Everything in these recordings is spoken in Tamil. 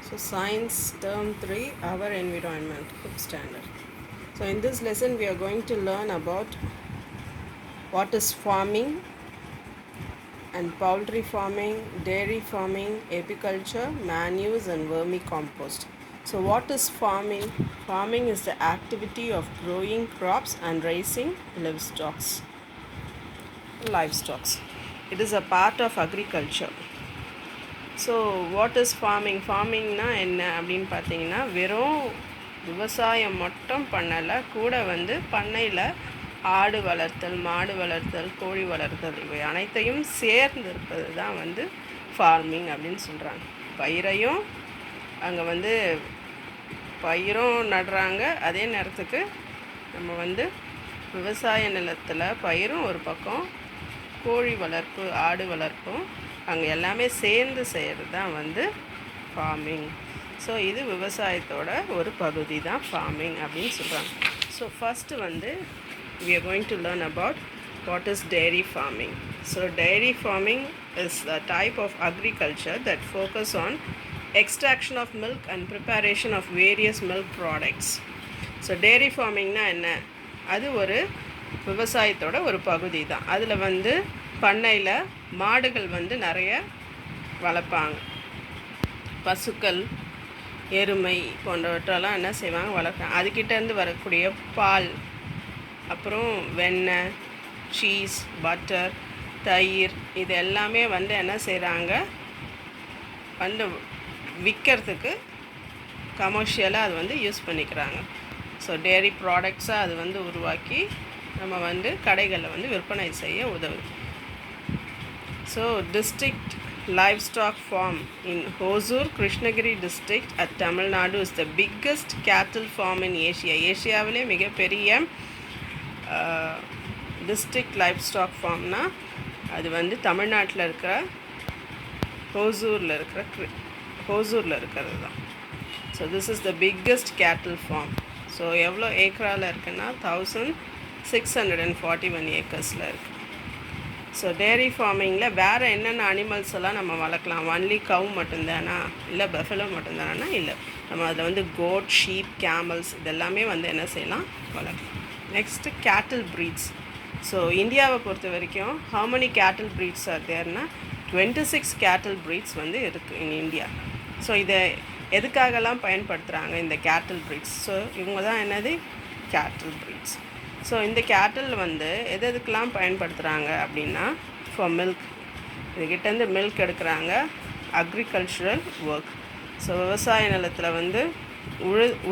So Science Term 3, Our Environment, 5th Standard. So in this lesson we are going to learn about what is farming and poultry farming, dairy farming, apiculture, man-use and vermicompost. So what is farming? Farming is the activity of growing crops and raising livestock. It is a part of agriculture. So what is ஃபார்மிங்னா என்ன அப்படின்னு பார்த்தீங்கன்னா வெறும் விவசாயம் மட்டும் பண்ணலை, கூட வந்து பண்ணையில் ஆடு வளர்த்தல், மாடு வளர்த்தல், கோழி வளர்த்தல் இவை அனைத்தையும் சேர்ந்து இருப்பது தான் வந்து ஃபார்மிங் அப்படின்னு சொல்கிறாங்க. பயிரையும் அங்கே வந்து பயிரும் நடுறாங்க, அதே நேரத்துக்கு நம்ம வந்து விவசாய நிலத்தில் பயிரும் ஒரு பக்கம், கோழி வளர்ப்பு, ஆடு வளர்ப்பும் அங்கே எல்லாமே சேர்ந்து செய்கிறது தான் வந்து ஃபார்மிங். ஸோ இது விவசாயத்தோட ஒரு பகுதி தான் ஃபார்மிங் அப்படின்னு சொல்கிறாங்க. ஸோ ஃபஸ்ட்டு வந்து we are going to learn about what is dairy farming. So dairy farming is a type of agriculture that focus on extraction of milk and preparation of various milk products. So dairy farmingனா என்ன? அது ஒரு விவசாயத்தோட ஒரு பகுதி தான். அதில் வந்து பண்ணையில் மாடுகள் வந்து நிறைய வளர்ப்பாங்க. பசுக்கள், எருமை போன்றவற்றெல்லாம் என்ன செய்வாங்க, வளர்ப்பாங்க. அதுக்கிட்டேருந்து வரக்கூடிய பால், அப்புறம் வெண்ணெய், சீஸ், பட்டர், தயிர், இது எல்லாமே வந்து என்ன செய்கிறாங்க, வந்து விற்கிறதுக்கு கமர்ஷியலாக அது வந்து யூஸ் பண்ணிக்கிறாங்க. ஸோ டேரி ப்ராடக்ட்ஸாக அது வந்து உருவாக்கி நம்ம வந்து கடைகளில் வந்து விற்பனை செய்ய உதவுது. So district livestock farm in Hosur, Krishnagiri district at Tamil Nadu is the biggest cattle farm in Asia. ஏஷியாவிலே மிகப்பெரிய டிஸ்ட்ரிக்ட் லைவ்ஸ்டாக் ஃபார்ம்னா அது வந்து தமிழ்நாட்டில் இருக்கிற ஹோசூரில் இருக்கிறது தான். So this is the biggest கேட்டில் ஃபார்ம். ஸோ எவ்வளோ ஏக்கரால் இருக்குன்னா 1641 ஏக்கர்ஸில் இருக்குது. ஸோ டேரி ஃபார்மிங்கில் வேறு என்னென்ன அனிமல்ஸ் எல்லாம் நம்ம வளர்க்கலாம்? ஒன்லி கவ் மட்டும்தானா, இல்லை பஃபலோ மட்டும்தானா? இல்லை, நம்ம அதில் வந்து கோட், ஷீப், கேமல்ஸ் இதெல்லாமே வந்து என்ன செய்யலாம், வளர்க்கலாம். நெக்ஸ்ட்டு கேட்டில் ப்ரீட்ஸ். ஸோ இந்தியாவை பொறுத்த வரைக்கும் ஹவு மெனி கேட்டில் ப்ரீட்ஸ் ஆர் தேர்னா 26 கேட்டில் ப்ரீட்ஸ் வந்து இருக்குது இன் இந்தியா. ஸோ இதை எதுக்காகலாம் பயன்படுத்துகிறாங்க இந்த கேட்டில் ப்ரீட்ஸ்? ஸோ இவங்க தான் என்னது, கேட்டில் ப்ரீட்ஸ். ஸோ இந்த கேட்டில் வந்து எதுக்கெலாம் பயன்படுத்துகிறாங்க அப்படின்னா ஃபார் மில்க். இதுக்கிட்டேருந்து மில்க் எடுக்கிறாங்க, அக்ரிகல்ச்சுரல் ஒர்க். ஸோ விவசாய நிலத்தில் வந்து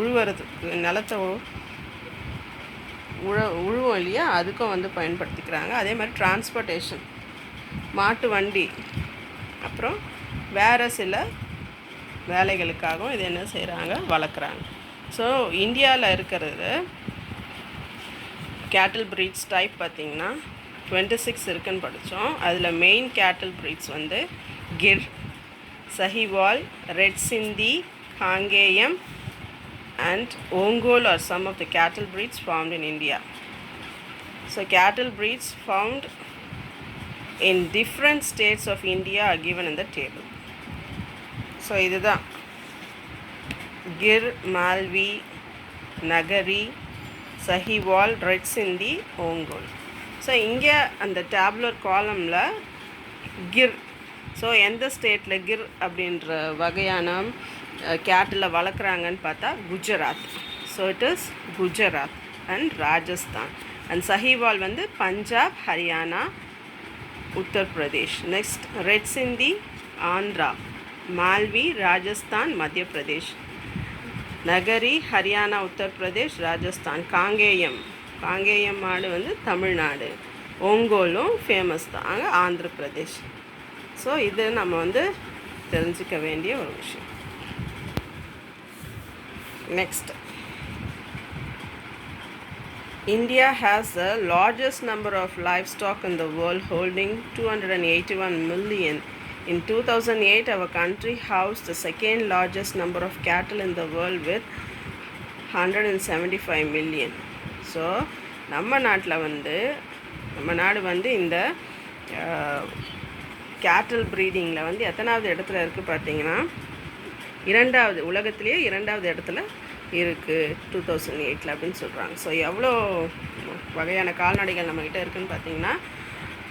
உழுவுறதுக்கு, நிலத்தை உழுவோம் இல்லையா, அதுக்கும் வந்து பயன்படுத்திக்கிறாங்க. அதே மாதிரி டிரான்ஸ்போர்ட்டேஷன், மாட்டு வண்டி, அப்புறம் வேறு சில வேலைகளுக்காகவும் இது என்ன செய்கிறாங்க, வளர்க்குறாங்க. ஸோ இந்தியாவில் இருக்கிறது கேட்டில் ப்ரீட்ஸ் டைப் பார்த்திங்கன்னா 26 இருக்குன்னு படித்தோம். அதில் மெயின் கேட்டில் ப்ரீட்ஸ் வந்து கிர், சஹிவால், ரெட் சிந்தி, Kangeyam and Ongole are some of the cattle breeds found in India. So cattle breeds found in different states of India are given in the table. So இதுதான் கிர், மால்வி, நகரி, சஹிவால், ரெட் சிந்தி, ஓங்கோல். ஸோ இங்கே அந்த டேப்லர் காலமில் கிர், ஸோ எந்த ஸ்டேட்டில் கிர் அப்படின்ற வகையான கேட்டில் வளர்க்குறாங்கன்னு பார்த்தா Gujarat. So it is Gujarat and Rajasthan. And சஹிவால் வந்து பஞ்சாப், ஹரியானா, உத்தரப்பிரதேஷ். நெக்ஸ்ட் ரெட் சிந்தி ஆந்திரா, மால்வி ராஜஸ்தான், மத்திய பிரதேஷ். நகரி ஹரியானா, உத்தரப்பிரதேஷ், ராஜஸ்தான். காங்கேயம் மாடு வந்து தமிழ்நாடு. ஓங்கோலும் ஃபேமஸ் தான், அங்கே ஆந்திர பிரதேஷ். ஸோ இது நம்ம வந்து தெரிஞ்சிக்க வேண்டிய ஒரு விஷயம். Next, India has the largest number of livestock in the world, holding 281 million. In 2008, our country housed the second largest number of cattle in the world with 175 million. So நம்ம நாடு வந்து இந்த கேட்டில் ப்ரீடிங்கில் வந்து எத்தனாவது இடத்துல இருக்குது பார்த்தீங்கன்னா இரண்டாவது உலகத்திலேயே இரண்டாவது இடத்துல இருக்குது 2008 அப்படின்னு சொல்கிறாங்க. ஸோ எவ்வளோ வகையான கால்நடைகள் நம்மக்கிட்ட இருக்குதுன்னு பார்த்தீங்கன்னா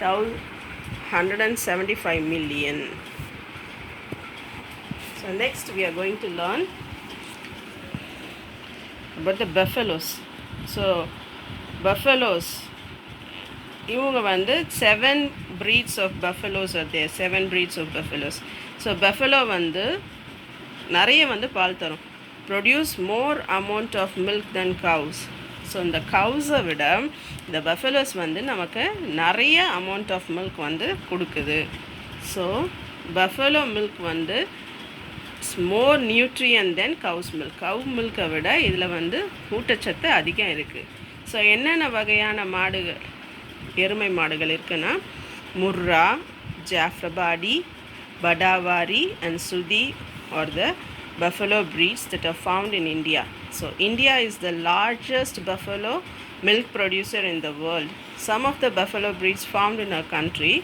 175 million. So next we are going to learn about the buffaloes. So buffaloes, இவங்க வந்து 7 breeds of buffaloes are there. 7 breeds of buffaloes. So buffalo வந்து நிறைய வந்து பால் தரும். Produce more amount of milk than cows. So இந்த கவுஸை விட இந்த பஃபலோஸ் வந்து நமக்கு நிறைய அமௌண்ட் ஆஃப் மில்க் வந்து கொடுக்குது. ஸோ பஃபலோ மில்க் வந்து மோர் நியூட்ரியன் தென் கவுஸ் மில்க். கவு மில்கை விட இதில் வந்து ஊட்டச்சத்து அதிகம் இருக்குது. ஸோ என்னென்ன வகையான மாடுகள் எருமை மாடுகள் இருக்குன்னா முர்ரா, ஜாஃப்ரபாடி, படாவாரி அண்ட் சுதி R the buffalo breeds that are found in India. So India is the largest buffalo milk producer in the world. Some of the buffalo breeds found in our country,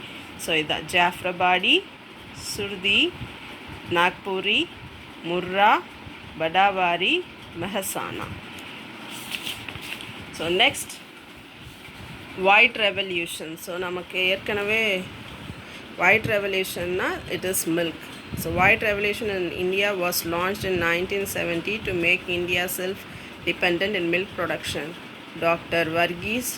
so the Jafrabadi, Surdi, Nagpuri, Murrah, Badavari, Mahasana. So next, white revolution. So namakku erkanave white revolution na it is milk. So white revolution in India was launched in 1970 to make India self-dependent in milk production. Dr. Varghese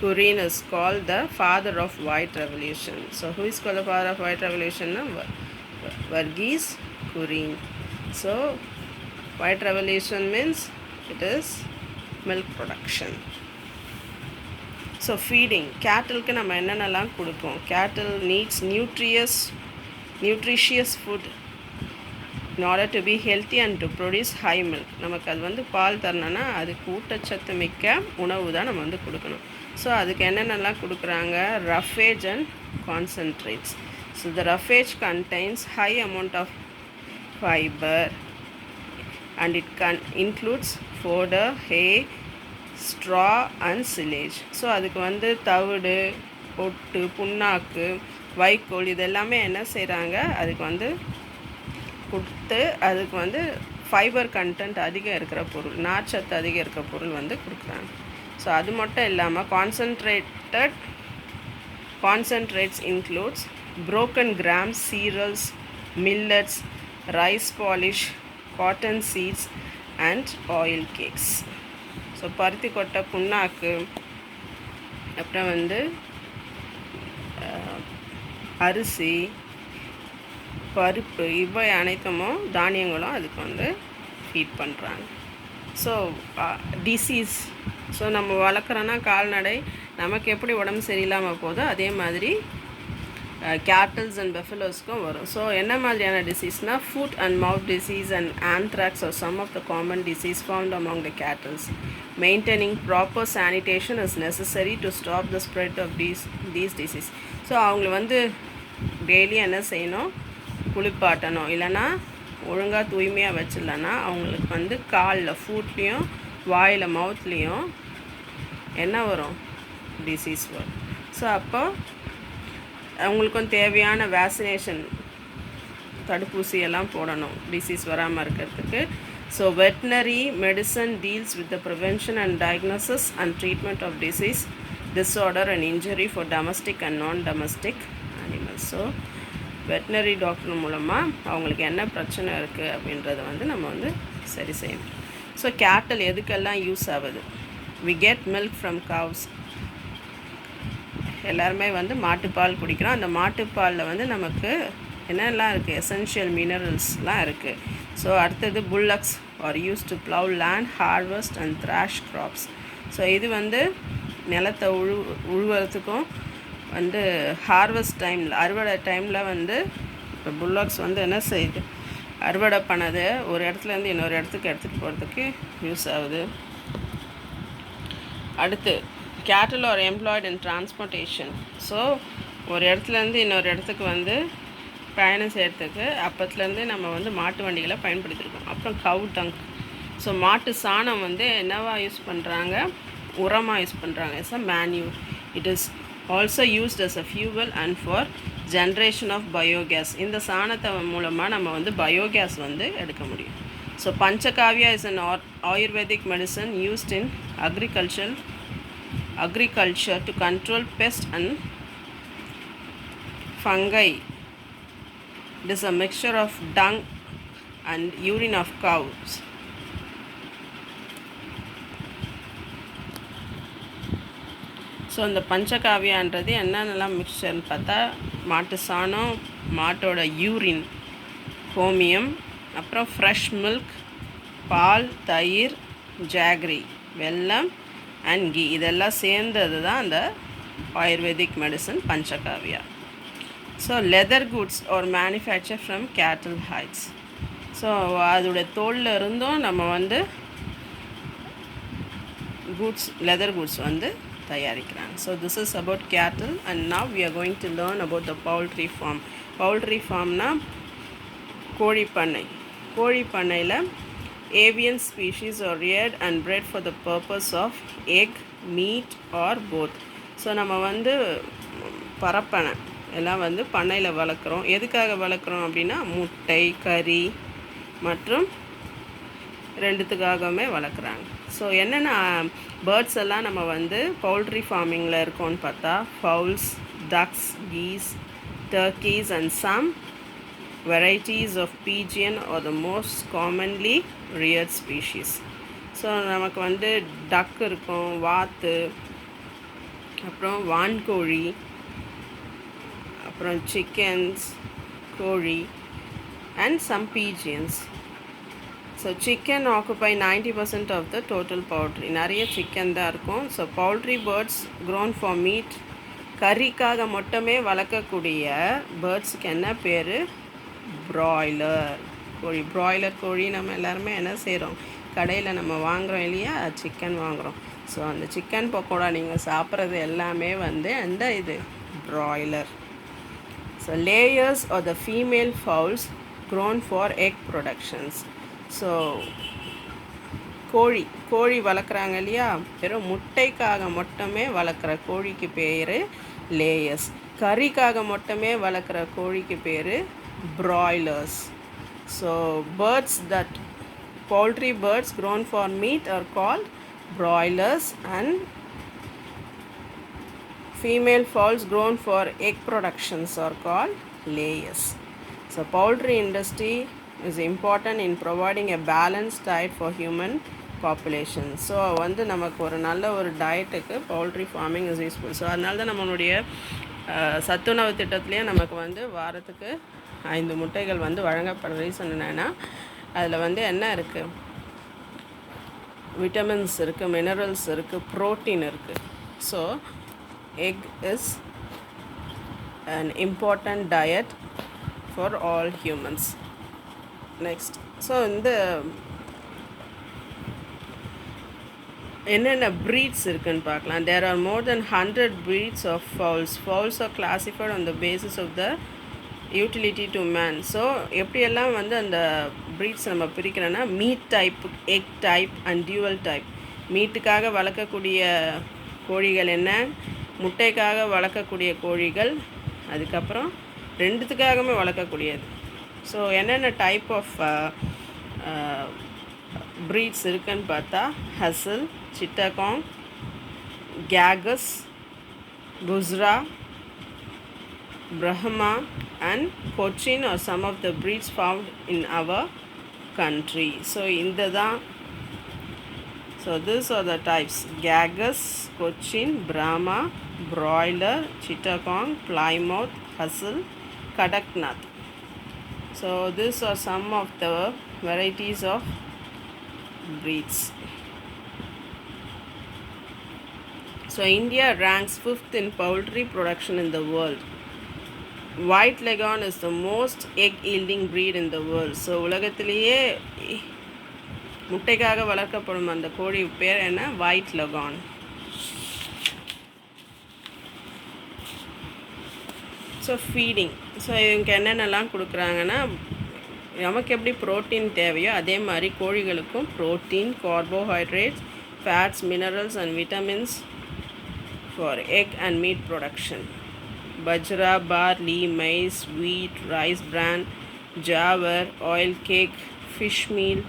Kurian is called the father of white revolution. So who is called the father of white revolution? Varghese Kurian. So white revolution means it is milk production. So feeding, cattle ku நம்ம என்னென்னலாம் கொடுப்போம்? Cattle needs nutritious food in order to be healthy and to produce high milk. நமக்கு அது வந்து பால் தரணும்னா அதுக்கு ஊட்டச்சத்து மிக்க உணவு தான் நம்ம வந்து கொடுக்கணும். ஸோ அதுக்கு என்னென்னலாம் கொடுக்குறாங்க? roughage and concentrates. So the roughage contains high amount of fiber and it includes fodder, hay, straw and silage. So அதுக்கு வந்து தவிடு, பொட்டு, புண்ணாக்கு, வைக்கோல் இதெல்லாமே என்ன செய்கிறாங்க? அதுக்கு வந்து கொடுத்து அதுக்கு வந்து ஃபைபர் கண்டென்ட் அதிகம் இருக்கிற பொருள், நார்ச்சத்து அதிகம் இருக்கிற பொருள் வந்து கொடுக்குறாங்க. ஸோ அது மட்டும் இல்லாமல் concentrates includes broken grams, cereals, millets, rice polish, cotton seeds and oil cakes. So பருத்தி கொட்டை, புண்ணாக்கு, அப்புறம் வந்து அரிசி, பருப்பு, இவை அனைத்துமும் தானியங்களும் அதுக்கு வந்து ஃபீட் பண்ணுறாங்க. ஸோ டிசீஸ், ஸோ நம்ம வளர்க்குறோன்னா கால்நடை நமக்கு எப்படி உடம்பு சரியில்லாமல் போதோ அதே மாதிரி கேட்டல்ஸ் அண்ட் பஃபலோஸ்க்கும் வரும். ஸோ என்ன மாதிரியான டிசீஸ்னால் foot and mouth disease and anthrax are some of the common disease found among the cattles. Maintaining proper sanitation is necessary to stop the spread of these disease. So அவங்கள வந்து டெய்லி என்ன செய்யணும்? குளிப்பாட்டணும். இல்லைன்னா ஒழுங்காக தூய்மையாக வச்சிடலன்னா அவங்களுக்கு வந்து காலில், ஃபுட்லேயும், வாயில், மவுத்லேயும் என்ன வரும்? டிசீஸ் வரும். ஸோ அப்போ அவங்களுக்கும் தேவையான வேக்சினேஷன், தடுப்பூசி எல்லாம் போடணும் டிசீஸ் வராமல் இருக்கிறதுக்கு. So veterinary medicine deals with the prevention and diagnosis and treatment of disease, disorder and injury for domestic and non-domestic animals. So veterinary doctor மூலமாக அவங்களுக்கு என்ன பிரச்சனை இருக்குது அப்படின்றத வந்து நம்ம வந்து சரி செய்யணும். ஸோ கேட்டல் எதுக்கெல்லாம் யூஸ் ஆகுது? we get milk from cows. எல்லாருமே வந்து மாட்டுப்பால் குடிக்கிறோம். அந்த மாட்டுப்பாலில் வந்து நமக்கு என்னெல்லாம் இருக்குது? எசென்ஷியல் மினரல்ஸ்லாம் இருக்குது. ஸோ அடுத்தது bullocks are use to plough land, harvest and thrash crops. So இது வந்து நிலத்தை உழுவுறதுக்கும் வந்து ஹார்வெஸ்ட் டைமில், அறுவடை டைமில் வந்து இப்போ புல்லக்ஸ் வந்து என்ன செய்யுது? அறுவடை பண்ணதை ஒரு இடத்துலேருந்து இன்னொரு இடத்துக்கு எடுத்துகிட்டு போகிறதுக்கு யூஸ் ஆகுது. அடுத்து cattle are employed in transportation. So ஒரு இடத்துலேருந்து இன்னொரு இடத்துக்கு வந்து பயணம் செய்கிறதுக்கு அப்பத்துலேருந்து நம்ம வந்து மாட்டு வண்டிகளை பயன்படுத்தியிருக்கோம். அப்புறம் கவு டங்க். ஸோ மாட்டு சாணம் வந்து என்னவா யூஸ் பண்ணுறாங்க? உரமாக யூஸ் பண்ணுறாங்க. It's a manure. It is also used as a fuel and for generation of biogas. இந்த சாணத்தை மூலமாக நம்ம வந்து பயோகேஸ் வந்து எடுக்க முடியும். So panchagavya is an Ayurvedic medicine used in agriculture to control pests and fungi. It is a mixture of dung and urine of cows. So இந்த பஞ்சகாவியான்றது என்னென்னலாம் மிக்சர்னு பார்த்தா மாட்டு சாணம், மாட்டோட யூரின், ஹோமியம், அப்புறம் ஃப்ரெஷ் மில்க், பால், தயிர், ஜாகரி, வெல்லம் அண்ட் கீ, இதெல்லாம் சேர்ந்தது தான் அந்த Ayurvedic medicine panchagavya. So leather goods are manufacture from cattle hides. So அதோடைய தோலில் இருந்தும் நம்ம வந்து லெதர் குட்ஸ் வந்து தயாரிக்கிறாங்க. So this is about cattle and now we are going to learn about the poultry farm. Poultry ஃபார்ம்னா கோழிப்பண்ணை. கோழிப்பண்ணையில் avian species are reared and bred for the purpose of egg, meat or both. So நம்ம வந்து பரப்பனை எல்லாம் வந்து பண்ணையில் வளர்க்குறோம். எதுக்காக வளர்க்குறோம் அப்படின்னா முட்டை, கறி மற்றும் ரெண்டுத்துக்காகவுமே வளர்க்குறாங்க. ஸோ என்னென்ன பேர்ட்ஸ் எல்லாம் நம்ம வந்து பவுல்ட்ரி ஃபார்மிங்கில் இருக்கோன்னு பார்த்தா fowls, ducks, geese, turkeys and some varieties of pigeon are the most commonly reared species. So நமக்கு வந்து டக் இருக்கும், வாத்து, அப்புறம் வான்கோழி, அப்புறம் சிக்கன்ஸ், கோழி and some pigeons. So chicken occupy 90% of the total poultry. நிறைய சிக்கன் தான் இருக்கும். So poultry birds grown for meat, கறிக்காக மட்டுமே வளர்க்கக்கூடிய பேர்ட்ஸுக்கு என்ன பேர்? ப்ராய்லர் கோழி. ப்ராய்லர் கோழி நம்ம எல்லாருமே என்ன செய்கிறோம்? கடையில் நம்ம வாங்குகிறோம் இல்லையா, சிக்கன் வாங்குகிறோம். ஸோ அந்த சிக்கன் பக்கோடா நீங்கள் சாப்பிட்றது எல்லாமே வந்து அந்த இது broiler. So layers R the female fowls grown for egg productions. So கோழி வளர்க்குறாங்க இல்லையா, வெறும் முட்டைக்காக மட்டுமே வளர்க்குற கோழிக்கு பேர் லேயர்ஸ். கறிக்காக மட்டுமே வளர்க்குற கோழிக்கு பேர் broilers. So poultry birds grown for meat are called broilers and female fowls grown for egg productions are called layers. So poultry industry is important in providing a balanced diet for human population. So வந்து நமக்கு ஒரு நல்ல ஒரு டயட்டுக்கு poultry farming is useful. So அதனால தான் நம்மளுடைய சத்துணவு திட்டத்துலேயே நமக்கு வந்து வாரத்துக்கு 5 முட்டைகள் வந்து வழங்கப்படுற ரீசன் என்னென்னா அதில் வந்து என்ன இருக்குது? விட்டமின்ஸ் இருக்குது, மினரல்ஸ் இருக்குது, ப்ரோட்டீன் இருக்குது. So egg is an important diet for all humans. Next, so இந்த என்னென்ன ப்ரீட்ஸ் இருக்குதுன்னு பார்க்கலாம். There are more than 100 breeds of fowls. Fowls are classified on the basis of the utility to man. So எப்படியெல்லாம் வந்து அந்த ப்ரீட்ஸ் நம்ம பிரிக்கிறோன்னா meat type, egg type and dual type. மீட்டுக்காக வளர்க்கக்கூடிய கோழிகள் என்ன, முட்டைக்காக வளர்க்கக்கூடிய கோழிகள், அதுக்கப்புறம் ரெண்டுத்துக்காகவே வளர்க்கக்கூடியது. ஸோ என்னென்ன டைப் ஆஃப் ப்ரீட்ஸ் இருக்குன்னு பார்த்தா Aseel, Chittagong, Ghagus, Busra, Brahma and Cochin are some of the breeds found in our country. So these are the types: Gagus, Cochin, Brahma, Broiler, Chittagong, Plymouth, Hassel, Kadaknath. So these are some of the varieties of breeds. So India ranks 5th in poultry production in the world. White Leghorn is the most egg yielding breed in the world. So உலகத்திலேயே முட்டைக்காக வளர்க்கப்படும் அந்த கோழி பேர் என்ன? White leghorn. So feeding. So இவங்க என்னென்னலாம் கொடுக்குறாங்கன்னா, நமக்கு எப்படி ப்ரோட்டீன் தேவையோ அதே மாதிரி கோழிகளுக்கும் protein, carbohydrates, fats, minerals and vitamins, for egg and meat production. Bajra, barley, maize, wheat, rice bran, jawar, oil cake, fish meal,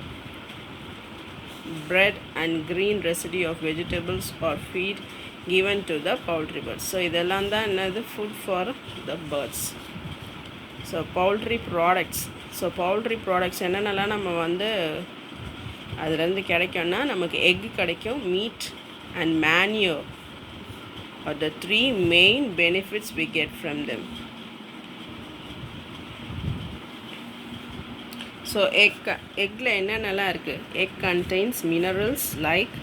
bread and green residue of vegetables or feed given to the poultry birds. So இதெல்லாம் தான் என்னது food for the birds. So poultry products. So poultry products என்னென்னலாம் நம்ம வந்து அதுலேருந்து கிடைக்கும்னா நமக்கு எக் கிடைக்கும், meet and manure are the three main benefits we get from them. So எக்கில் என்னென்னலாம் இருக்குது? Egg contains minerals like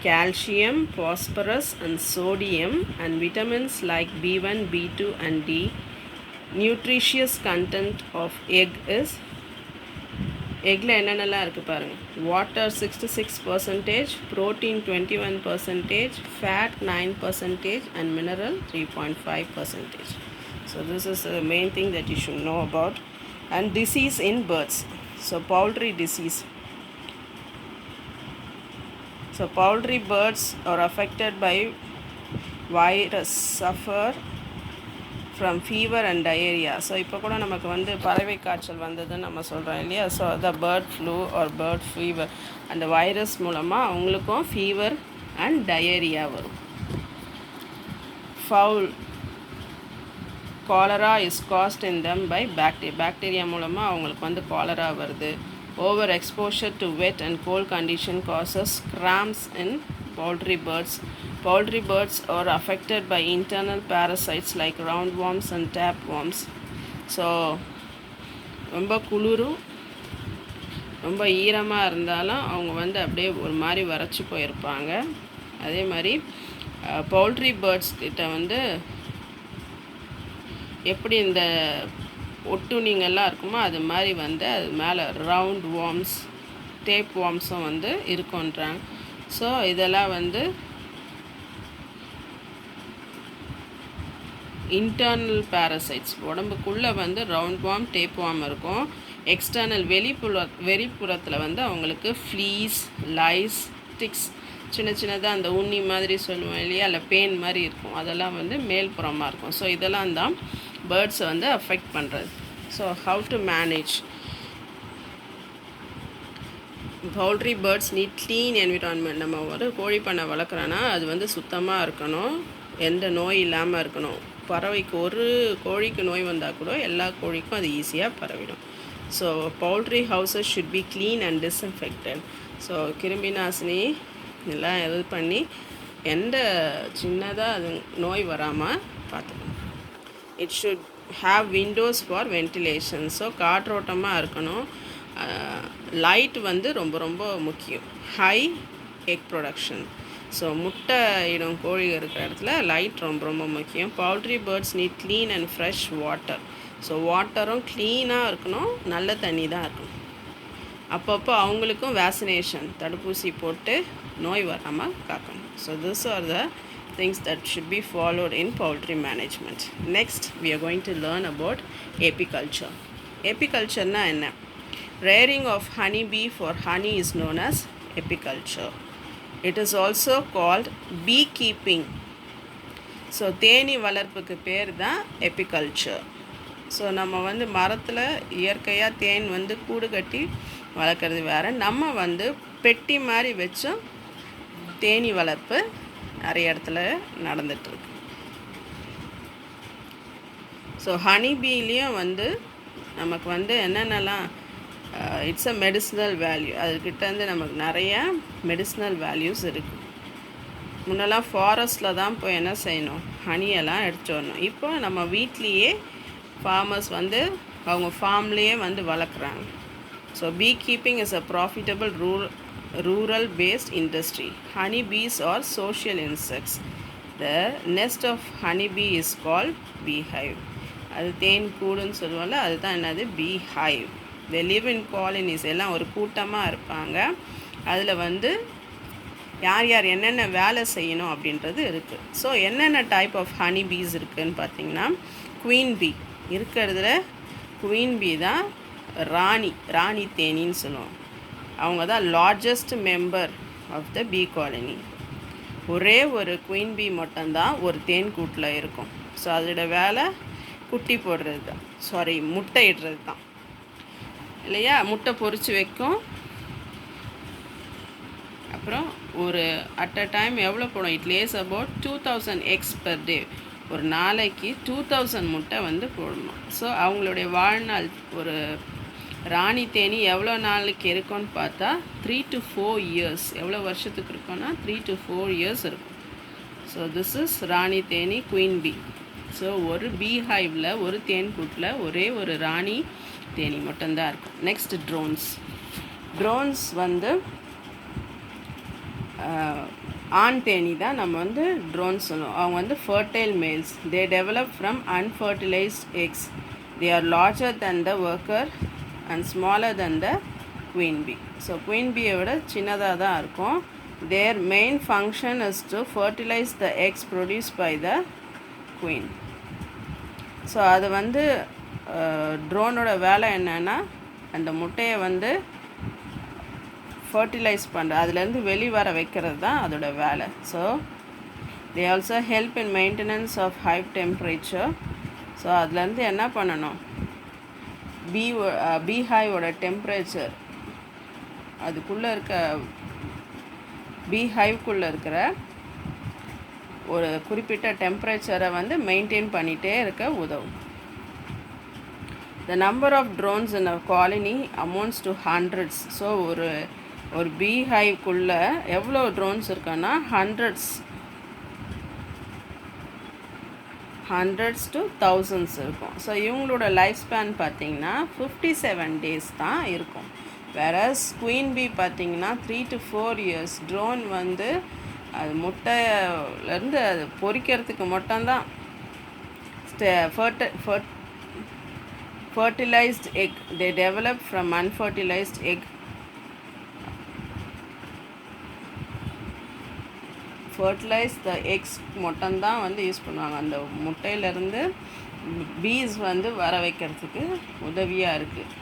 calcium, phosphorus and sodium and vitamins like B1, B2 and D. Nutritious content of egg is எக்கில் என்னென்னலாம் இருக்குது பாருங்கள். Water 66%, protein 21%, fat 9% and mineral 3.5%. So this is the main thing that you should know about. And disease in birds. So poultry disease. So poultry birds are affected by virus, suffer from fever and diarrhea. So இப்போ கூட நமக்கு வந்து பறவை காய்ச்சல் வந்ததுன்னு நம்ம சொல்கிறோம் இல்லையா. So the bird flu or bird fever, அந்த வைரஸ் மூலமாக அவங்களுக்கும் ஃபீவர் அண்ட் டயரியா வரும். Fowl cholera is caused in them by bacteria மூலமாக அவங்களுக்கு வந்து காலரா வருது. Over exposure to wet and cold condition causes cramps in poultry birds. Poultry birds are affected by internal parasites like roundworms and tapeworms. So ரொம்ப குளிரும் ரொம்ப ஈரமாக இருந்தாலும் அவங்க வந்து அப்படியே ஒரு மாதிரி வறட்சி போயிருப்பாங்க. அதே மாதிரி பவுல்ட்ரி பேர்ட்ஸ் கிட்ட வந்து எப்படி இந்த ஒட்டுண்ணிங்கெல்லாம் இருக்குமோ அது மாதிரி வந்து அது மேலே ரவுண்ட் வார்ம்ஸ், டேப் வார்ம்ஸும் வந்து இருக்குன்றாங்க. ஸோ இதெல்லாம் வந்து இன்டர்னல் பேரசைட்ஸ். உடம்புக்குள்ளே வந்து ரவுண்ட் வார்ம், டேப் வார்ம் இருக்கும். எக்ஸ்டர்னல் வெளிப்புறத்தில் வந்து அவங்களுக்கு ஃப்ளீஸ், லைஸ், டிக்ஸ், சின்ன சின்னதாக அந்த உண்ணி மாதிரி சொல்லுவோம் இல்லையா, இல்லை பேன் மாதிரி இருக்கும், அதெல்லாம் வந்து மேல்புறமாக இருக்கும். ஸோ இதெல்லாம் தான் பேர்ட்ஸை வந்து அஃபெக்ட் பண்ணுறது. So how to manage poultry birds need clean environment. நம்ம ஒரு கோழி பண்ணை வளர்க்குறோன்னா அது வந்து சுத்தமாக இருக்கணும், எந்த நோய் இல்லாமல் இருக்கணும். பறவைக்கு ஒரு கோழிக்கு நோய் வந்தால் கூட எல்லா கோழிக்கும் அது ஈஸியாக பரவிடும். So poultry houses should be clean and disinfected. So கிருமி நாசினி எல்லாம் இது பண்ணி எந்த சின்னதாக அது நோய் வராமல் பார்த்துக்கணும். It should have windows for ventilation. So காற்றோட்டமாக இருக்கணும். லைட் வந்து ரொம்ப ரொம்ப முக்கியம். High egg production. ஸோ முட்டை இடம் கோழி இருக்கிற இடத்துல லைட் ரொம்ப ரொம்ப முக்கியம். Poultry birds need clean and fresh water. So வாட்டரும் க்ளீனாக இருக்கணும், நல்ல தண்ணி தான் இருக்கணும். அப்பப்போ அவங்களுக்கும் வேக்சினேஷன், தடுப்பூசி போட்டு நோய் வராமல் காக்கணும். So this are the things that should be followed in poultry management. Next we are going to learn about apiculture. Apiculture na enna? Rearing of honey bee for honey is known as apiculture. It is also called beekeeping. So Theni வளர்ப்புக்கு பேர் தான் எபிகல்ச்சர். ஸோ நம்ம வந்து மரத்தில் இயற்கையாக தேன் வந்து கூடு கட்டி வளர்க்குறது வேறு, நம்ம வந்து பெட்டி மாதிரி வச்சும் தேனி வளர்ப்பு நிறைய இடத்துல நடந்துகிட்ருக்கு. ஸோ ஹனி பீலேயும் வந்து நமக்கு வந்து என்னென்னலாம் இட்ஸ் அ மெடிசினல் வேல்யூ. அதுக்கிட்டேருந்து நமக்கு நிறையா மெடிசினல் வேல்யூஸ் இருக்குது. முன்னெல்லாம் ஃபாரஸ்ட்டில் தான் போய் என்ன செய்யணும், ஹனியெல்லாம் எடுத்துகிட்டு வரணும். இப்போ நம்ம வீட்லேயே ஃபார்மர்ஸ் வந்து அவங்க ஃபார்ம்லேயே வந்து வளர்க்குறாங்க. So bee keeping is a profitable rural-based industry. Honey bees are social insects. The nest of honey bee is called beehive. அது தேன் கூடுன்னு சொல்லுவோம்ல, அதுதான் என்னது beehive. They live in colonies. எல்லாம் ஒரு கூட்டமாக இருப்பாங்க. அதில் வந்து யார் யார் என்னென்ன வேலை செய்யணும் அப்படின்றது இருக்குது. ஸோ என்னென்ன டைப் ஆஃப் ஹனி பீஸ் இருக்குதுன்னு பார்த்தீங்கன்னா, குவீன் பீ இருக்கிறதுல குவீன் பீ தான் ராணி தேனின்னு சொல்லுவோம். அவங்க தான் largest member of the bee colony. ஒரே ஒரு குயின் பீ மட்டும்தான் ஒரு தேன் கூட்டில் இருக்கும். ஸோ அதோட வேலை குட்டி போடுறது தான், முட்டை இடுறது தான் இல்லையா. முட்டை பொறிச்சு வைக்கும். அப்புறம் ஒரு அட் அ டைம் எவ்வளோ போடும், it lays about 2000 eggs per day. ஒரு நாளைக்கு 2000 முட்டை வந்து போடணும். ஸோ அவங்களுடைய வாழ்நாள் ஒரு ராணி தேனி எவ்வளோ நாளைக்கு இருக்கும்னு பார்த்தா 3 to 4 years. எவ்வளோ வருஷத்துக்கு இருக்கும்னா 3 to 4 years இருக்கும். ஸோ திஸ் இஸ் ராணி தேனி, குயின் பீ. ஸோ ஒரு பீ ஹைவில் ஒரு தேன் கூட்டில் ஒரே ஒரு ராணி தேனி மட்டும்தான் இருக்கும். நெக்ஸ்ட் ட்ரோன்ஸ் வந்து ஆண் தேனி தான் நம்ம வந்து ட்ரோன்ஸ் சொல்லுவோம். அவங்க வந்து fertile males. They develop from unfertilized eggs. They are larger than the worker and smaller than the queen bee. So queen பீயை விட சின்னதாக தான் இருக்கும். Their main function is to fertilize the eggs produce by the queen. So அது வந்து ட்ரோனோட வேலை என்னென்னா அந்த முட்டையை வந்து ஃபர்டிலைஸ் பண்ணுற, அதுலேருந்து வெளிவர வைக்கிறது தான் அதோட வேலை. So they also help in maintenance of high temperature. So அதுலேருந்து என்ன பண்ணணும், பீ ஹைவோட டெம்பரேச்சர், அதுக்குள்ளே இருக்க பீ ஹைவ்க்குள்ளே இருக்கிற ஒரு குறிப்பிட்ட டெம்பரேச்சரை வந்து மெயின்டைன் பண்ணிகிட்டே இருக்க உதவும். The number of drones in a colony amounts to hundreds. So ஒரு பீ ஹைவ்க்குள்ளே எவ்வளோ ட்ரோன்ஸ் இருக்குன்னா ஹண்ட்ரட்ஸ் to thousands இருக்கும். ஸோ இவங்களோட லைஃப் ஸ்பேன் பார்த்திங்கன்னா 57 days தான் இருக்கும். வேறஸ் குயின் பீ பார்த்திங்கன்னா 3 to 4 years. ட்ரோன் வந்து அது முட்டையிலேருந்து அது பொரிக்கிறதுக்கு மட்டும்தான் fertilized egg. They develop from unfertilized egg. Fertilize the eggs மட்டும்தான் வந்து யூஸ் பண்ணுவாங்க. அந்த முட்டையிலேருந்து பீஸ் வந்து வர வைக்கிறதுக்கு உதவியாக இருக்குது.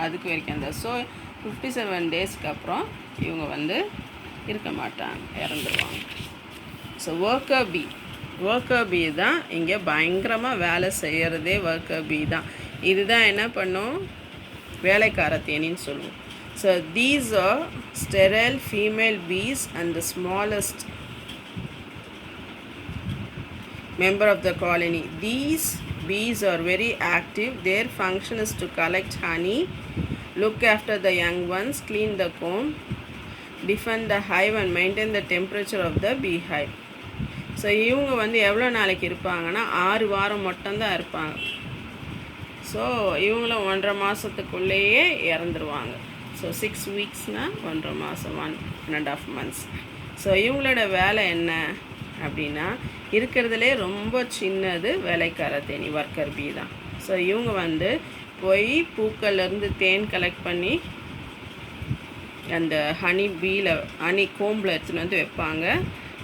அதுக்கு வரைக்கும் அந்த 57 daysக்கு அப்புறம் இவங்க வந்து இருக்க மாட்டாங்க, இறந்துருவாங்க. ஸோ ஒர்க்கர் பீ தான் இங்கே பயங்கரமாக வேலை செய்கிறதே. ஒர்க்கர் பீ தான். இதுதான் என்ன பண்ணும், வேலைக்கார தேனின்னு சொல்லுவோம். So these are sterile female bees and the smallest member of the colony. These bees are very active. Their function is to collect honey, look after the young ones, clean the comb, defend the hive and maintain the temperature of the beehive. So இவங்க வந்து எவ்வளோ நாளைக்கு இருப்பாங்கன்னா 6 வாரம் மட்டும்தான் இருப்பாங்க. ஸோ இவங்களும் 1.5 மாதத்துக்குள்ளேயே இறந்துருவாங்க. ஸோ 6 weeksனால் 1.5 மாதம், 1.5 months. ஸோ இவங்களோட வேலை என்ன அப்படின்னா, இருக்கிறதுலே ரொம்ப சின்னது வேலைக்கார தேனி, ஒர்க்கர் பீ தான். ஸோ இவங்க வந்து போய் பூக்கள்லேருந்து தேன் கலெக்ட் பண்ணி அந்த ஹனி கோம்பில் எடுத்துன்னு வந்து வைப்பாங்க.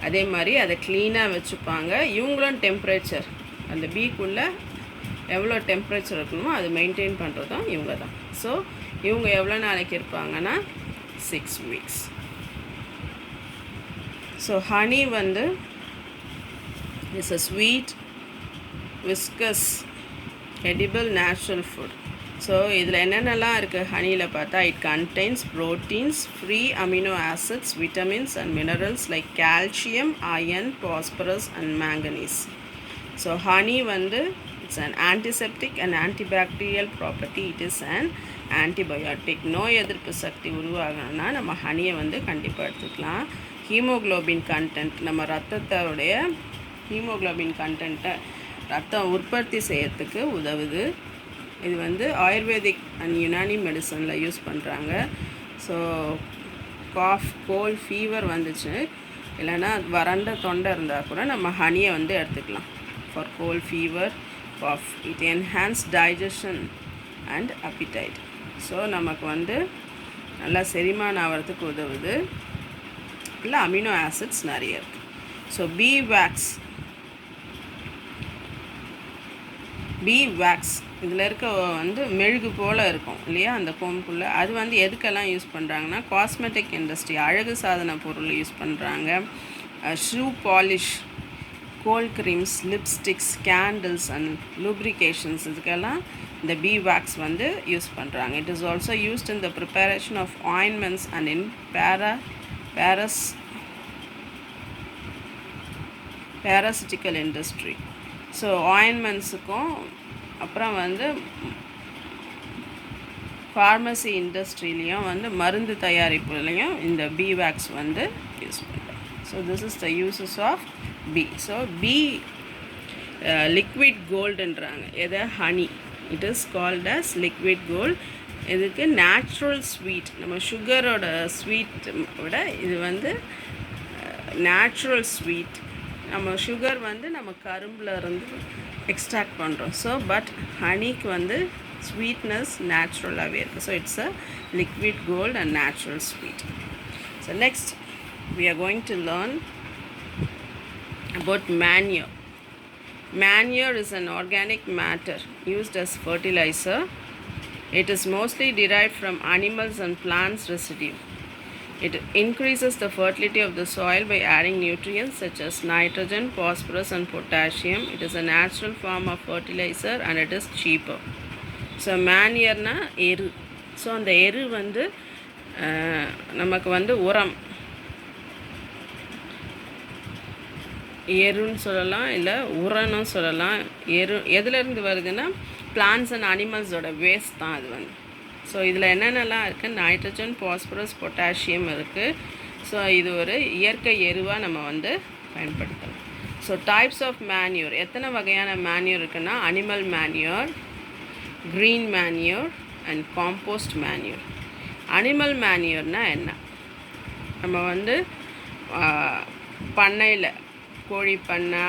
அதே மாதிரி அதை க்ளீனாக வச்சுப்பாங்க. இவங்களும் டெம்பரேச்சர், அந்த பீக்குள்ளே எவ்வளோ டெம்பரேச்சர் இருக்கணுமோ அது மெயின்டைன் பண்ணுறதும் இவங்க தான். ஸோ இவங்க எவ்வளோ நாளைக்கு இருப்பாங்கன்னா 6 weeks. ஸோ ஹனி வந்து is a sweet, viscous, edible natural food. So இதில் என்னென்னலாம் இருக்குது ஹனியில் பார்த்தா, it contains proteins, free amino acids, vitamins and minerals like calcium, iron, phosphorus and manganese. So honey வந்து it's an antiseptic and antibacterial property. It is an antibiotic. நோய் எதிர்ப்பு சக்தி உருவாகணும்னா நம்ம ஹனியை வந்து கண்டிப்பாக எடுத்துக்கலாம். ஹீமோக்ளோபின் கண்டென்ட், நம்ம ரத்தத்தோடைய ஹீமோக்ளோபின் கண்டென்ட்டை ரத்தம் உற்பத்தி செய்யறதுக்கு உதவுது. இது வந்து ஆயுர்வேதிக் அண்ட் யுனானி மெடிசனில் யூஸ் பண்ணுறாங்க. ஸோ காஃப், கோல்ட், ஃபீவர் வந்துச்சு, இல்லைன்னா வறண்ட தொண்டை இருந்தால் கூட நம்ம ஹனியை வந்து எடுத்துக்கலாம் for cold, fever, cough. It enhance digestion and appetite. So நமக்கு வந்து நல்லா செரிமானம் ஆகிறதுக்கு உதவுது. இல்லை அமினோ ஆசிட்ஸ் நிறைய இருக்குது. ஸோ பீ வேக்ஸ் இதில் இருக்க வந்து மெழுகு போல் இருக்கும் இல்லையா அந்த கோம்புக்குள்ளே. அது வந்து எதுக்கெல்லாம் யூஸ் பண்ணுறாங்கன்னா, காஸ்மெட்டிக் இண்டஸ்ட்ரி, அழகு சாதன பொருள் யூஸ் பண்ணுறாங்க. shoe polish, cold creams, lipsticks, candles and lubrications இதுக்கெல்லாம் இந்த bee wax வந்து யூஸ் பண்ணுறாங்க. It is also used in the preparation of ointments and in parasitical industry. So ஆயின்மெண்ட்ஸுக்கும் அப்புறம் வந்து ஃபார்மசி இண்டஸ்ட்ரியிலையும் வந்து மருந்து தயாரிப்புலையும் இந்த பீ வேக்ஸ் வந்து யூஸ் பண்ணுறோம். So this is the uses of bee. So bee liquid கோல்டுன்றாங்க. எதை? Honey. It is called as liquid gold. இதுக்கு நேச்சுரல் ஸ்வீட், நம்ம சுகரோட ஸ்வீட் விட இது வந்து நேச்சுரல் ஸ்வீட். நம்ம சுகர் வந்து நம்ம கரும்பில் இருந்து எக்ஸ்ட்ராக்ட் பண்ணுறோம். ஸோ பட் ஹனிக்கு வந்து ஸ்வீட்னஸ் நேச்சுரலாகவே இருக்குது. So it's a liquid gold and natural sweet. So next we are going to learn about manure. Manure is an organic matter used as fertilizer. It is mostly derived from animals and plants residue. It increases the fertility of the soil by adding nutrients such as nitrogen, phosphorus and potassium. It is a natural form of fertilizer and it is cheaper. So manure na எரு. ஸோ அந்த எரு வந்து நமக்கு வந்து உரம், எருன்னு சொல்லலாம், இல்லை உரம்னு சொல்லலாம். எரு எதுலேருந்து வருதுன்னா பிளான்ட்ஸ் அண்ட் அனிமல்ஸோட வேஸ்ட் தான் அது வந்து. ஸோ இதில் என்னென்னலாம் இருக்குது? நைட்ரஜன், பாஸ்பரஸ், பொட்டாசியம் இருக்குது. ஸோ இது ஒரு இயற்கை எருவாக நம்ம வந்து பயன்படுத்தலாம். ஸோ டைப்ஸ் ஆஃப் மேன்யூர், எத்தனை வகையான மேன்யூர் இருக்குன்னா animal manure, green manure and compost manure. Animal மேன்யூர்னால் என்ன? நம்ம வந்து பண்ணையில் கோழி பண்ணை,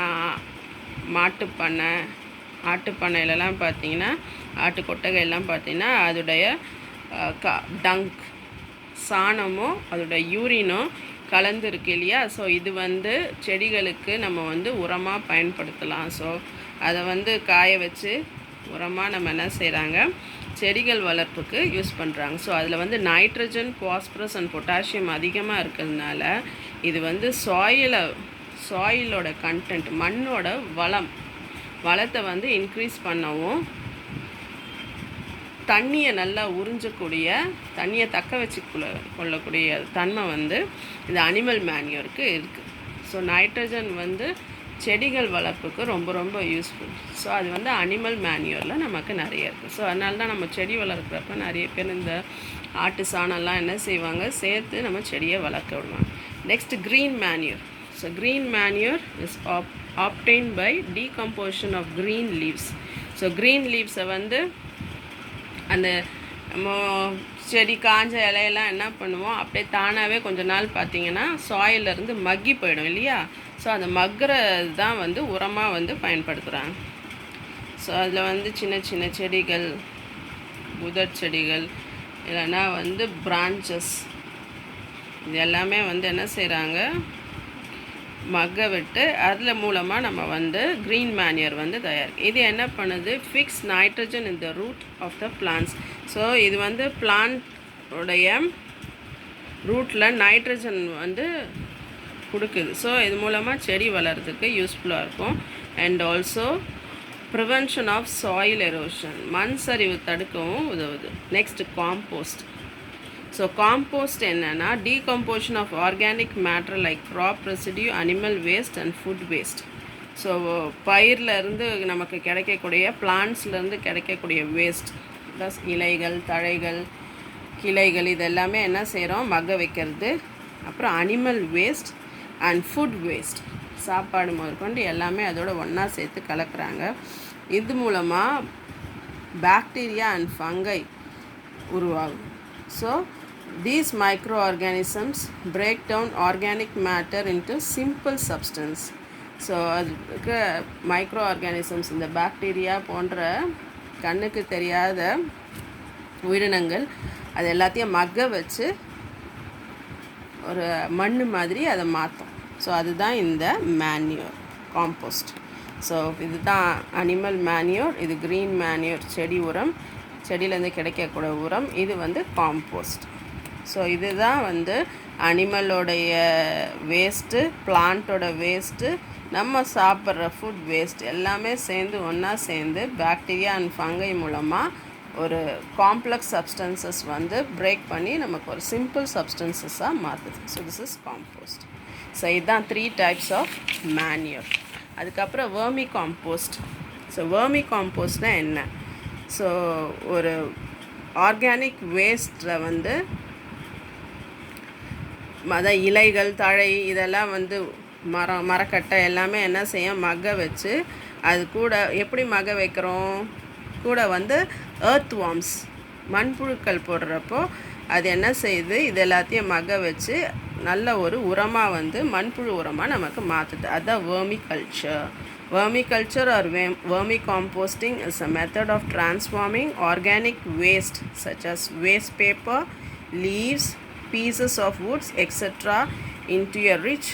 மாட்டு பண்ணை, ஆட்டு பண்ணையிலலாம் பார்த்திங்கன்னா, ஆட்டு கொட்டகையெல்லாம் பார்த்திங்கன்னா அதோடைய டங்க், சாணமோ அதோட யூரினோ கலந்து இருக்கு இல்லையா? ஸோ இது வந்து செடிகளுக்கு நம்ம வந்து உரமாக பயன்படுத்தலாம். ஸோ அதை வந்து காய வச்சு உரமாக நம்ம என்ன செய்கிறாங்க, செடிகள் வளர்ப்புக்கு யூஸ் பண்ணுறாங்க. ஸோ அதில் வந்து நைட்ரஜன், பாஸ்பரஸ் அண்ட் பொட்டாசியம் அதிகமாக இருக்கிறதுனால இது வந்து சாயிலோட கண்டென்ட், மண்ணோட வளத்தை வந்து இன்க்ரீஸ் பண்ணவும், தண்ணியை நல்லா உறிஞ்சக்கூடிய, தண்ணியை தக்க வச்சு கொள்ளக்கூடிய தன்மை வந்து இந்த அனிமல் மேன்யூருக்கு இருக்குது. ஸோ நைட்ரஜன் வந்து செடிகள் வளர்ப்புக்கு ரொம்ப ரொம்ப யூஸ்ஃபுல். ஸோ அது வந்து அனிமல் மேன்யூரில் நமக்கு நிறைய இருக்குது. ஸோ அதனால தான் நம்ம செடி வளர்க்குறப்ப நிறைய பேர் இந்த ஆட்டு சாணம்லாம் என்ன செய்வாங்க, சேர்த்து நம்ம செடியை வளர்க்க விடுவாங்க. Next green manure. So green manure is obtained by decomposition of green leaves. So green லீவ்ஸை வந்து அந்த செடி காஞ்ச இலையெல்லாம் என்ன பண்ணுவோம், அப்படியே தானாகவே கொஞ்ச நாள் பார்த்திங்கன்னா சாயிலிருந்து மக்கி போயிடும் இல்லையா? ஸோ அந்த மக்கிறது தான் வந்து உரமாக வந்து பயன்படுத்துகிறாங்க. ஸோ அதில் வந்து சின்ன சின்ன செடிகள், புதர் செடிகள், இல்லைன்னா வந்து பிரான்ச்சஸ், இது எல்லாமே வந்து என்ன செய்கிறாங்க, மக்க விட்டு அதில் மூலமாக நம்ம வந்து க்ரீன் மேன்யூர் வந்து தயாரிக்கும். இது என்ன பண்ணுது, fix nitrogen in the root of the plants. So இது வந்து பிளான்டோடைய ரூட்டில் நைட்ரஜன் வந்து கொடுக்குது. ஸோ இது மூலமாக செடி வளர்கிறதுக்கு யூஸ்ஃபுல்லாக இருக்கும். And also prevention of soil erosion, மண் சரிவு தடுக்கவும் உதவுது. Next compost. ஸோ காம்போஸ்ட் என்னென்னா decomposition of organic matter like crop residue, animal waste and food waste. So பயிர்லேருந்து நமக்கு கிடைக்கக்கூடிய, பிளான்ட்ஸ்லேருந்து கிடைக்கக்கூடிய வேஸ்ட், ப்ளஸ் இலைகள், தழைகள், கிளைகள், இது எல்லாமே என்ன செய்கிறோம், மக்க வைக்கிறது. அப்புறம் animal waste and food waste, சாப்பாடு முதற்கொண்டு எல்லாமே அதோட ஒன்றா சேர்த்து கலக்கிறாங்க. இது மூலமாக பாக்டீரியா அண்ட் ஃபங்கை உருவாகும். So these microorganisms break down organic matter into simple substance. So அதுக்கு மைக்ரோ ஆர்கானிசம்ஸ், இந்த பாக்டீரியா போன்ற கண்ணுக்கு தெரியாத உயிரினங்கள், அது எல்லாத்தையும் மக்க வச்சு ஒரு மண் மாதிரி அதை மாற்றும். ஸோ அதுதான் இந்த மேன்யூர், காம்போஸ்ட். ஸோ இதுதான் அனிமல் மேன்யூர், இது க்ரீன் மேன்யூர் செடி உரம், செடியிலேருந்து கிடைக்கக்கூடிய உரம், இது வந்து காம்போஸ்ட். ஸோ இதுதான் வந்து அனிமலோடைய வேஸ்ட்டு, பிளான்ட்டோட வேஸ்ட்டு, நம்ம சாப்பிட்ற ஃபுட் வேஸ்ட் எல்லாமே சேர்ந்து ஒன்றா சேர்ந்து பாக்டீரியா அண்ட் ஃபங்கை மூலமாக ஒரு காம்ப்ளெக்ஸ் சப்ஸ்டன்சஸ் வந்து பிரேக் பண்ணி நமக்கு ஒரு சிம்பிள் சப்ஸ்டன்சஸாக மாற்றுது. So this is compost. So இதுதான் 3 டைப்ஸ் ஆஃப் மேன்யூர். அதுக்கப்புறம் வேர்மி காம்போஸ்ட். ஸோ வேர்மி காம்போஸ்ட்னால் என்ன? ஸோ ஒரு ஆர்கானிக் வேஸ்ட்டில் வந்து இலைகள், தழை இதெல்லாம் வந்து மரக்கட்டை எல்லாமே என்ன செய்யும், மக வச்சு அது கூட எப்படி மக வைக்கிறோம், கூட வந்து எர்த் வார்ம்ஸ் மண்புழுக்கள் போடுறப்போ அது என்ன செய்யுது, இது எல்லாத்தையும் மக வச்சு நல்ல ஒரு உரமாக வந்து மண்புழு உரமாக நமக்கு மாற்றுது. அதுதான் vermi culture. Vermiculture or vermicomposting is a method of transforming organic waste such as waste paper, leaves, pieces of woods, etc. into a rich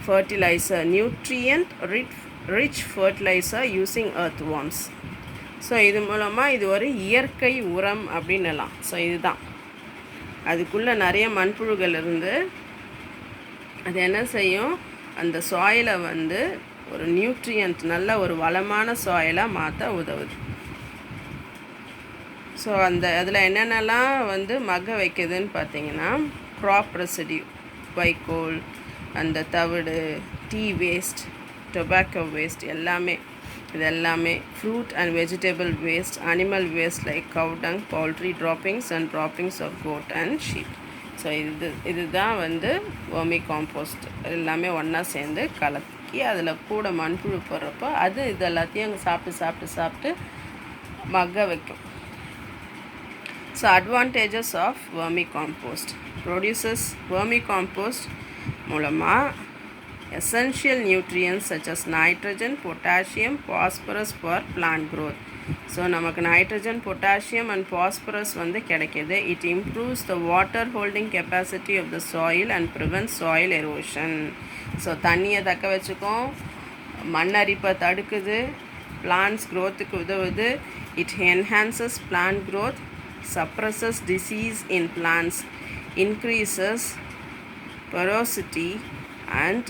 fertilizer, nutrient-rich fertilizer using earthworms. So இது மூலமாக இது ஒரு இயற்கை உரம் அப்படின்னலாம். ஸோ இதுதான் அதுக்குள்ளே நிறைய மண்புழுகள் இருந்து அது என்ன செய்யும், அந்த சாயிலை வந்து ஒரு நியூட்ரியன்ட் நல்ல ஒரு வளமான சாயிலாக மாற்ற உதவுது. ஸோ அதில் என்னென்னலாம் வந்து மக வைக்குதுன்னு பார்த்தீங்கன்னா, க்ராப் ரெசிடியூ, வைக்கோல், அந்த தவிடு, டீ வேஸ்ட், டொபாக்கோ வேஸ்ட் எல்லாமே, இது எல்லாமே fruit and vegetable waste, animal waste like cow dung, poultry droppings and droppings of goat and sheep. So இதுதான் வந்து வேர்மி காம்போஸ்ட். எல்லாமே ஒன்றா சேர்ந்து கலக்கி அதில் கூட மண்புழு போடுறப்போ அது இது எல்லாத்தையும் அங்கே சாப்பிட்டு மக்க வைக்கும். So advantages of vermicompost. Produces vermicompost மூலமாக essential nutrients such as nitrogen, potassium, phosphorus for plant growth. So நமக்கு நைட்ரஜன், பொட்டாசியம் அண்ட் பாஸ்பரஸ் வந்து கிடைக்கிது. It improves the water holding capacity of the soil and prevents soil erosion. So தண்ணியை தக்க வச்சுக்கும், மண்ணரிப்பை தடுக்குது, பிளான்ட்ஸ் க்ரோத்துக்கு உதவுது. It enhances plant growth, suppresses disease in plants, increases porosity and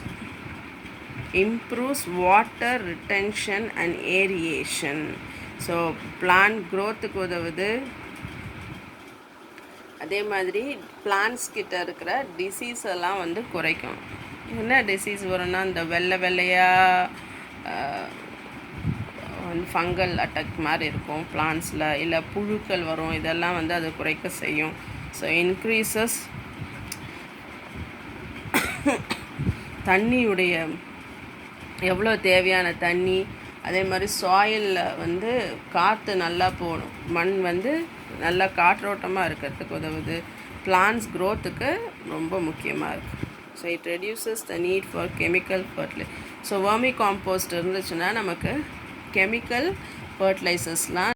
improves water retention and aeration. ஸோ பிளான்ட் க்ரோத்துக்கு உதவுது. அதே மாதிரி பிளான்ட்ஸ் கிட்ட இருக்கிற டிசீஸ் எல்லாம் வந்து குறைக்கும். என்ன டிசீஸ் வரும்னா, இந்த வெள்ளையாக ஃபங்கல் அட்டாக் மாதிரி இருக்கும் பிளான்ட்ஸில், இல்லை புழுக்கள் வரும், இதெல்லாம் வந்து அது குறைக்க செய்யும். ஸோ இன்க்ரீசஸ் தண்ணியுடைய எவ்வளோ தேவையான தண்ணி, அதே மாதிரி சாயிலில் வந்து காற்று நல்லா போகணும், மண் வந்து நல்லா காற்றோட்டமாக இருக்கிறதுக்கு உதவுது. பிளான்ட்ஸ் க்ரோத்துக்கு ரொம்ப முக்கியமாக இருக்குது. So it reduces the need for chemical fertiliser. So vermi compost இருந்துச்சுன்னா நமக்கு கெமிக்கல் ஃபர்டிலைசர்ஸ்லாம்